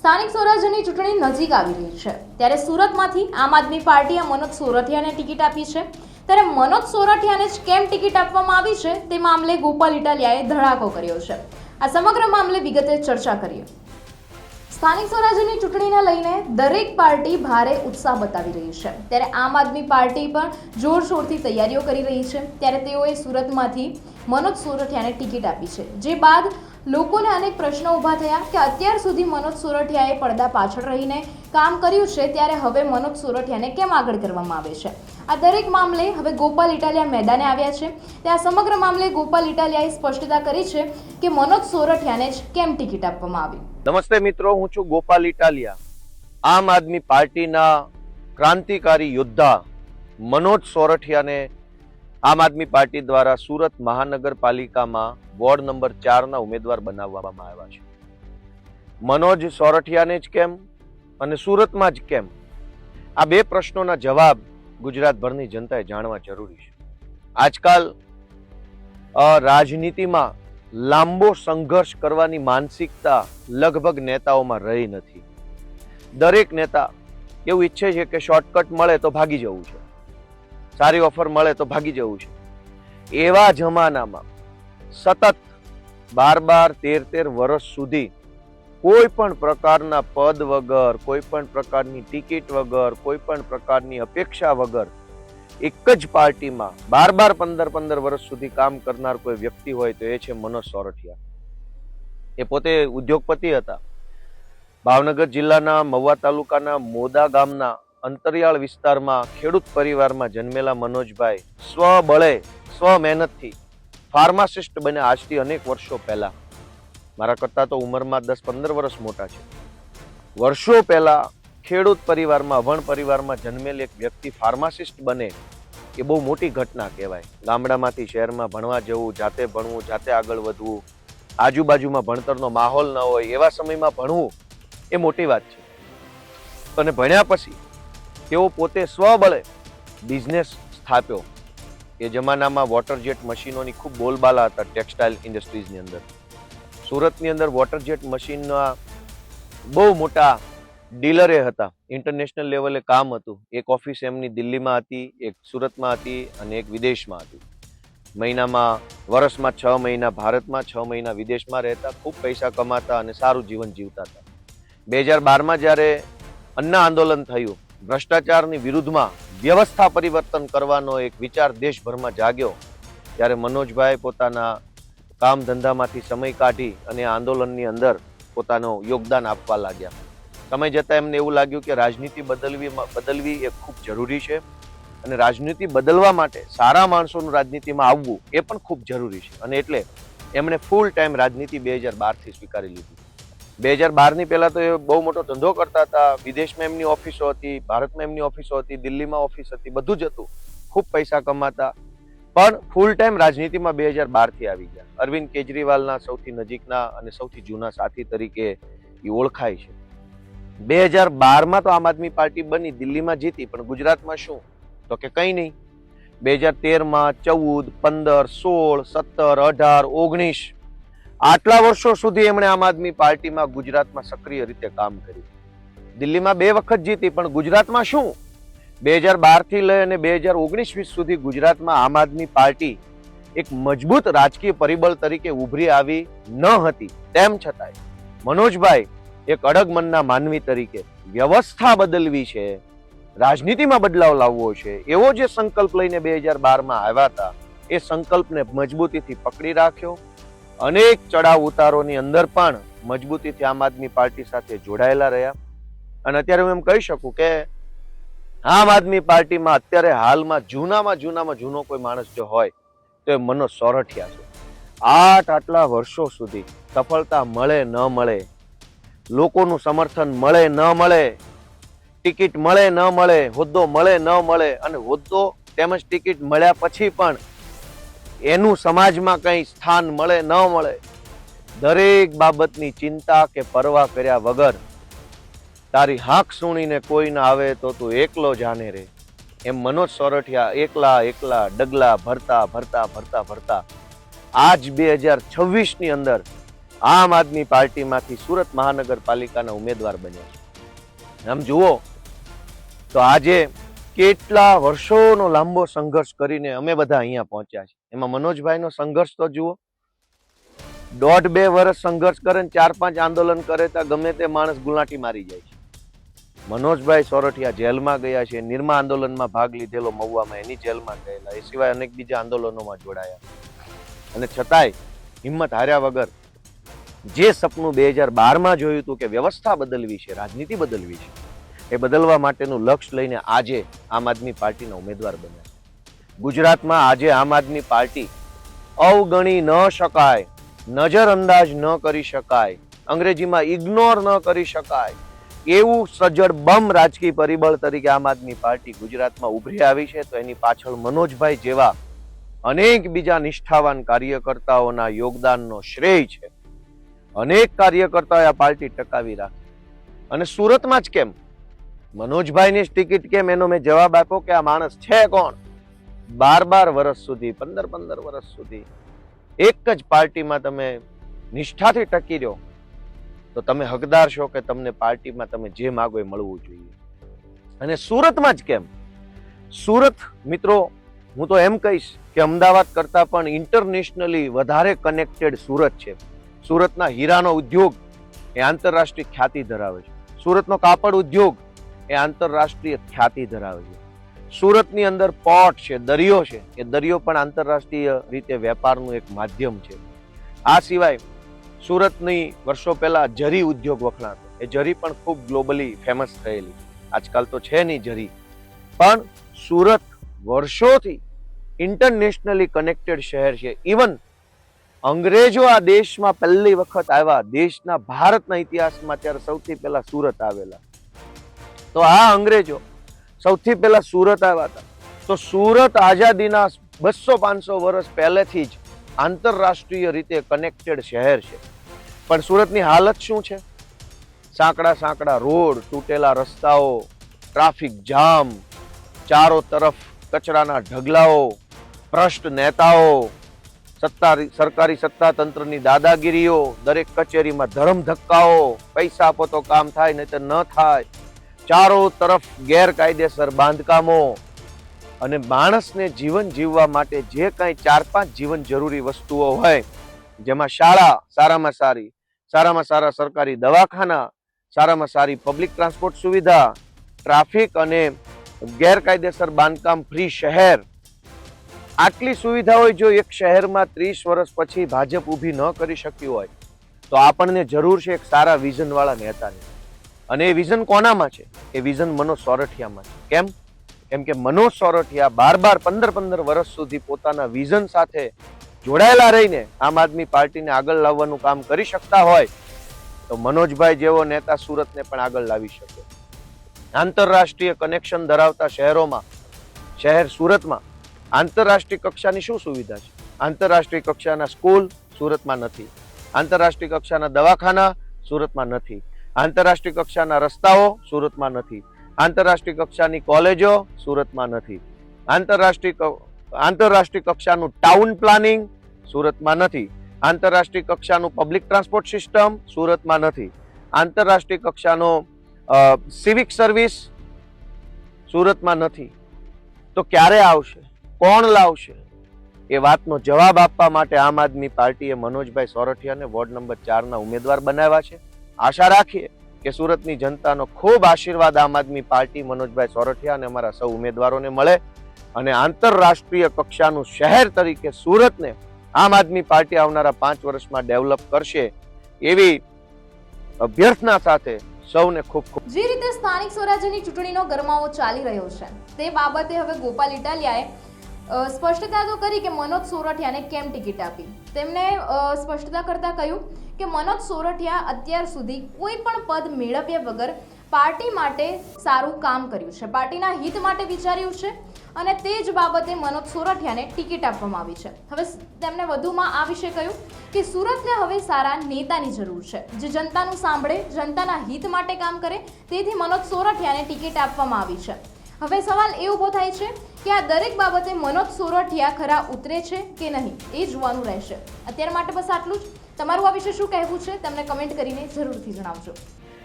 સ્થાનિક સ્વરાજ્યની ચૂંટણી નજીક આવી રહી છે ત્યારે સુરતમાંથી આમ આદમી પાર્ટીએ મનોજ સોરઠિયાને ટિકિટ આપી છે ત્યારે મનોજ સોરઠિયાને જ કેમ ટિકિટ આપવામાં આવી છે તે મામલે ગોપાલ ઇટાલિયાએ ધડાકો કર્યો છે। આ સમગ્ર મામલે વિગતે ચર્ચા કરીએ। સ્થાનિક સ્વરાજ્યની ચૂંટણીને લઈને દરેક પાર્ટી ભારે ઉત્સાહ બતાવી રહી છે ત્યારે આમ આદમી પાર્ટી પણ જોરશોરથી તૈયારીઓ કરી રહી છે ત્યારે તેઓએ સુરતમાંથી મનોજ સોરઠિયાને ટિકિટ આપી છે જે બાદ લોકોને અનેક પ્રશ્નો ઊભા થયા કે અત્યાર સુધી મનોજ સોરઠિયાએ પડદા પાછળ રહીને કામ કર્યું છે ત્યારે હવે મનોજ સોરઠિયાને કેમ આગળ કરવામાં આવે છે। આ દરેક મામલે હવે ગોપાલ ઇટાલિયા મેદાને આવ્યા છે તે આ સમગ્ર મામલે ગોપાલ ઇટાલિયાએ સ્પષ્ટતા કરી છે કે મનોજ સોરઠિયાને જ કેમ ટિકિટ આપવામાં આવી। નમસ્તે મિત્રો, હું છું ગોપાલ ઇટાલિયા। આમ આદમી પાર્ટીના ક્રાંતિકારી યોદ્ધા મનોજ સોરઠિયાને આમ આદમી પાર્ટી દ્વારા સુરત મહાનગરપાલિકામાં વોર્ડ નંબર 4 ના ઉમેદવાર બનાવવામાં આવ્યા છે। મનોજ સોરઠિયાને જ કેમ અને સુરતમાં જ કેમ, આ બે પ્રશ્નોના જવાબ ગુજરાતભરની જનતાએ જાણવા જરૂરી છે। આજકાલ રાજનીતિમાં લાંબો સંઘર્ષ કરવાની માનસિકતા લગભગ નેતાઓમાં રહી નથી। દરેક નેતા એવું ઈચ્છે છે કે શોર્ટકટ મળે તો ભાગી જવું છે, સારી ઓફર મળે તો ભાગી જવું છે। એવા જમાનામાં સતત 12-13 વર્ષ સુધી કોઈ પણ પ્રકારના પદ વગર, કોઈ પણ પ્રકારની ટિકિટ વગર, કોઈ પણ પ્રકારની અપેક્ષા વગર એક જ પાર્ટીમાં 12-15 વર્ષ સુધી કામ કરનાર કોઈ વ્યક્તિ હોય તો એ છે મનોજ સોરઠિયા। એ પોતે ઉદ્યોગપતિ હતા। ભાવનગર જિલ્લાના મહુવા તાલુકાના મોદા ગામના અંતરિયાળ વિસ્તારમાં ખેડૂત પરિવારમાં જન્મેલા મનોજભાઈ સ્વબળે સ્વમહેનતથી ફાર્માસિસ્ટ બન્યા આજથી અનેક વર્ષો પહેલા। મારા કરતા તો ઉંમરમાં 10-15 વર્ષ મોટા છે। વર્ષો પહેલા ખેડૂત પરિવારમાં, અભણ પરિવારમાં જન્મેલ એક વ્યક્તિ ફાર્માસિસ્ટ બને એ બહુ મોટી ઘટના કહેવાય। ગામડામાંથી શહેરમાં ભણવા જવું, જાતે ભણવું, જાતે આગળ વધવું, આજુબાજુમાં ભણતરનો માહોલ ન હોય એવા સમયમાં ભણવું એ મોટી વાત છે। અને ભણ્યા પછી તેઓ પોતે સ્વબળે બિઝનેસ સ્થાપ્યો। એ જમાનામાં વોટર જેટ મશીનોની ખૂબ બોલબાલા હતા ટેક્સટાઇલ ઇન્ડસ્ટ્રીઝની અંદર। સુરતની અંદર વોટર જેટ મશીનના બહુ મોટા ડીલરે હતા, ઇન્ટરનેશનલ લેવલે કામ હતું। એક ઓફિસ એમની દિલ્હીમાં હતી, એક સુરતમાં હતી અને એક વિદેશમાં હતી। મહિનામાં, વર્ષમાં 6 મહિના ભારતમાં, 6 મહિના વિદેશમાં રહેતા, ખૂબ પૈસા કમાતા અને સારું જીવન જીવતા હતા। 2012માં જ્યારે અન્ના આંદોલન થયું, ભ્રષ્ટાચારની વિરુદ્ધમાં વ્યવસ્થા પરિવર્તન કરવાનો એક વિચાર દેશભરમાં જાગ્યો, ત્યારે મનોજભાઈ પોતાના કામ ધંધામાંથી સમય કાઢી અને આંદોલનની અંદર પોતાનું યોગદાન આપવા લાગ્યા। સમય જતાં એમને એવું લાગ્યું કે રાજનીતિ બદલવી એ ખૂબ જરૂરી છે અને રાજનીતિ બદલવા માટે સારા માણસોનું રાજનીતિમાં આવવું એ પણ ખૂબ જરૂરી છે અને એટલે એમણે ફૂલ ટાઈમ રાજનીતિ 2012થી સ્વીકારી લીધી। 2012ની પહેલા તો એ બહુ મોટો ધંધો કરતા હતા, વિદેશમાં એમની ઓફિસો હતી, ભારતમાં એમની ઓફિસો હતી, દિલ્હીમાં ઓફિસ હતી, બધું જ હતું, ખૂબ પૈસા કમાતા, પણ ફૂલ ટાઈમ રાજનીતિમાં 2012થી આવી ગયા। અરવિંદ કેજરીવાલના સૌથી નજીકના અને સૌથી જૂના સાથી તરીકે એ ઓળખાય છે। 2012માં તો આમ આદમી પાર્ટી બની, દિલ્હીમાં જીતી, પણ ગુજરાતમાં શું તો કે કંઈ નહીં। 2013માં 14, 15, 16, 17, 18, 19 આટલા વર્ષો સુધી એમણે આમ આદમી પાર્ટીમાં ગુજરાતમાં સક્રિય રીતે કામ કર્યું। દિલ્હીમાં 2 વખત જીતી, પણ ગુજરાતમાં શું 2012થી લઈ અને 2019 સુધી ગુજરાતમાં આમ આદમી પાર્ટી એક મજબૂત રાજકીય પરિબળ તરીકે ઉભરી આવી ન હતી। તેમ છતાંય મનોજભાઈ એક અડગ મનના માનવી તરીકે વ્યવસ્થા બદલવી છે, રાજનીતિમાં બદલાવ લાવવો છે, એવો જે સંકલ્પ લઈને 2012માં આવ્યા હતા એ સંકલ્પને મજબૂતીથી પકડી રાખ્યો। અનેક ચડાવ ઉતારોની અંદર પણ મજબૂતીથી આમ આદમી પાર્ટી સાથે જોડાયેલા રહ્યા અને અત્યારે હું એમ કહી શકું કે આમ આદમી પાર્ટીમાં અત્યારે હાલમાં જૂનામાં જૂનો કોઈ માણસ જો હોય તો એ મનોજ સોરઠિયા છે। આટલા વર્ષો સુધી સફળતા મળે ન મળે, લોકોનું સમર્થન મળે ન મળે, ટિકિટ મળે ન મળે, હોદ્દો મળે ન મળે અને હોદ્દો તેમજ ટિકિટ મળ્યા પછી પણ એનું સમાજમાં કંઈ સ્થાન મળે ન મળે, દરેક બાબતની ચિંતા કે પરવા કર્યા વગર તારી હાંક સુણીને કોઈ ના આવે તો તું એકલો જાને રે, એમ મનોજ સોરઠિયા એકલા ડગલા ભરતા આજ 2026ની અંદર આમ આદમી પાર્ટીમાંથી સુરત મહાનગરપાલિકાના ઉમેદવાર બન્યા છે. આમ જુઓ તો આજે કેટલા વર્ષોનો લાંબો સંઘર્ષ કરીને અમે બધા અહીંયા પહોંચ્યા છે. એમાં મનોજભાઈનો સંઘર્ષ તો જુઓ, 1.5-2 વર્ષ સંઘર્ષ કરે ને 4-5 આંદોલન કરે તો ગમે તે માણસ ગુલાટી મારી જાય છે. મનોજભાઈ સોરઠિયા જેલમાં ગયા છે, નિર્મા આંદોલનમાં ભાગ લીધેલો મહુવામાં એની જેલમાં ગયેલા, એ સિવાય અનેક બીજા આંદોલનોમાં જોડાયા, અને છતાંય હિંમત હાર્યા વગર જે સપનું 2012માં જોયું હતું કે વ્યવસ્થા બદલવી છે, રાજનીતિ બદલવી છે, એ બદલવા માટેનું લક્ષ્ય લઈને આજે આમ આદમી પાર્ટીના ઉમેદવાર બન્યા છે. ગુજરાતમાં આજે આમ આદમી પાર્ટી અવગણી ન શકાય, નજરઅંદાજ ન કરી શકાય, અંગ્રેજીમાં ઇગ્નોર ન કરી શકાય એવું સજ્જડ બમ રાજકીય પરિબળ તરીકે આમ આદમી પાર્ટી ગુજરાતમાં ઉભરી આવી છે. તો એની પાછળ મનોજભાઈ જેવા અનેક બીજા નિષ્ઠાવાન કાર્યકર્તાઓના યોગદાનનો શ્રેય છે. અનેક કાર્યકર્તાઓએ આ પાર્ટી ટકાવી રાખી. અને સુરતમાં જ કેમ, મનોજભાઈની જ ટિકિટ કેમ, એનો મેં જવાબ આપ્યો કે આ માણસ છે કોણ? 12 વર્ષ સુધી, 15 વર્ષ સુધી એક જ પાર્ટીમાં તમે નિષ્ઠાથી ટકી રહ્યો તો તમે હકદાર છો કે તમને પાર્ટીમાં તમે જે માગો એ મળવું જોઈએ. અને સુરતમાં જ કેમ? સુરત મિત્રો, હું તો એમ કહીશ કે અમદાવાદ કરતા પણ ઇન્ટરનેશનલી વધારે કનેક્ટેડ સુરત છે. સુરતના હીરાનો ઉદ્યોગ એ આંતરરાષ્ટ્રીય ખ્યાતિ ધરાવે છે. સુરતનો કાપડ ઉદ્યોગ એ આંતરરાષ્ટ્રીય ખ્યાતિ ધરાવે છે. સુરતની અંદર પોર્ટ છે, દરિયો છે, એ દરિયો પણ આંતરરાષ્ટ્રીય રીતે વેપારનું એક માધ્યમ છે. આ સિવાય સુરતની વર્ષો પહેલા જરી ઉદ્યોગ વખણાતો, એ જરી પણ ખૂબ ગ્લોબલી ફેમસ થયેલી. આજકાલ તો છે નહીં જરી, પણ સુરત વર્ષોથી ઇન્ટરનેશનલી કનેક્ટેડ શહેર છે. ઇવન અંગ્રેજો આ દેશમાં પહેલી વખત આવ્યા, દેશના ભારતના ઇતિહાસમાં ત્યારે સૌથી પહેલા સુરત આવેલા. તો આ અંગ્રેજો સૌથી પહેલા સુરત આવ્યા હતા. તો સુરત આઝાદીના 200-500 વર્ષ પહેલેથી જ આંતરરાષ્ટ્રીય રીતે કનેક્ટેડ શહેર છે. પણ સુરતની હાલત શું છે? સાંકડા રોડ, તૂટેલા રસ્તાઓ, ટ્રાફિક જામ, ચારો તરફ કચરાના ઢગલાઓ, ભ્રષ્ટ નેતાઓ, સરકારી સત્તાતંત્રની દાદાગીરીઓ, દરેક કચેરીમાં ધરમ ધક્કાઓ, પૈસા આપો તો કામ થાય નહીં તો ન થાય, ચારો તરફ ગેરકાયદેસર બાંધકામો, અને માણસને જીવન જીવવા માટે જે કંઈ 4-5 જીવન જરૂરી વસ્તુઓ હોય, જેમાં શાળા સારામાં સારા સરકારી દવાખાના, સારામાં સારી પબ્લિક ટ્રાન્સપોર્ટ સુવિધા, ટ્રાફિક અને ગેરકાયદેસર બાંધકામ ફ્રી શહેર, આટલી સુવિધાઓ જો એક શહેરમાં 30 વર્ષ પછી ભાજપ ઊભી ન કરી શક્યું હોય તો આપણને જરૂર છે એક સારા વિઝન વાળા નેતાની. અને એ વિઝન કોનામાં છે? એ વિઝન મનોજ સોરઠિયામાં છે. કેમ? કેમ કે મનોજ સોરઠિયા 15 વર્ષ સુધી પોતાના વિઝન સાથે જોડાયેલા રહીને આમ આદમી પાર્ટીને આગળ લાવવાનું કામ કરી શકતા હોય તો મનોજભાઈ જેવો નેતા સુરતને પણ આગળ લાવી શકે. આંતરરાષ્ટ્રીય કનેક્શન ધરાવતા શહેરોમાં, શહેર સુરતમાં આંતરરાષ્ટ્રીય કક્ષાની શું સુવિધા છે? આંતરરાષ્ટ્રીય કક્ષાના સ્કૂલ સુરતમાં નથી, આંતરરાષ્ટ્રીય કક્ષાના દવાખાના સુરતમાં નથી, આંતરરાષ્ટ્રીય કક્ષાના રસ્તાઓ સુરતમાં નથી, આંતરરાષ્ટ્રીય કક્ષાની કોલેજો સુરતમાં નથી, આંતરરાષ્ટ્રીય કક્ષાનું ટાઉન પ્લાનિંગ સુરતમાં નથી, આંતરરાષ્ટ્રીય કક્ષાનું પબ્લિક ટ્રાન્સપોર્ટ સિસ્ટમ સુરતમાં નથી, આંતરરાષ્ટ્રીય કક્ષાનો સિવિક સર્વિસ સુરતમાં નથી. તો ક્યારે આવશે? કોણ લાવશે? એ વાતનો જવાબ આપવા માટે આમ આદમી પાર્ટીએ મનોજભાઈ સોરઠિયાને વોર્ડ નંબર 4ના ઉમેદવાર બનાવ્યા છે. આશા રાખીએ કે સુરતની જનતાનો ખૂબ આશીર્વાદ આમ આદમી પાર્ટી, મનોજભાઈ સોરઠિયા અને અમારા સૌ ઉમેદવારોને મળે અને આંતરરાષ્ટ્રીય કક્ષાનું શહેર તરીકે સુરતને આમ આદમી પાર્ટી આવનારા 5 વર્ષમાં ડેવલપ કરશે એવી અભ્યર્થના સાથે સૌને ખૂબ ખૂબ. જે રીતે સ્થાનિક સ્વરાજ્યની ચૂંટણીનો ગરમાવો ચાલી રહ્યો છે તે બાબતે હવે ગોપાલ ઇટાલિયાએ સ્પષ્ટતા તો કરી કે મનોજ સોરઠિયાને કેમ ટિકિટ આપી. તેમણે સ્પષ્ટતા કરતા કહ્યું કે મનોજ સોરઠિયા અત્યાર સુધી કોઈ પણ પદ મેળવ્યા વગર પાર્ટી માટે સારું કામ કર્યું છે, પાર્ટીના હિત માટે વિચાર્યું છે અને તે જ બાબતે મનોજ સોરઠિયાને ટિકિટ આપવામાં આવી છે. હવે તેમણે વધુમાં આ વિશે કહ્યું કે સુરતને હવે સારા નેતાની જરૂર છે, જે જનતાનું સાંભળે, જનતાના હિત માટે કામ કરે, તેથી મનોજ સોરઠિયાને ટિકિટ આપવામાં આવી છે. હવે સવાલ એ ઊભો થાય છે કે આ દરેક બાબતે મનોજ સોરઠિયા ખરા ઉતરે છે કે નહીં, એ જોવાનું રહેશે. અત્યાર માટે બસ આટલું જ. તમારું આ વિશે શું કહેવું છે તેમને કમેન્ટ કરીને જરૂરથી જણાવજો.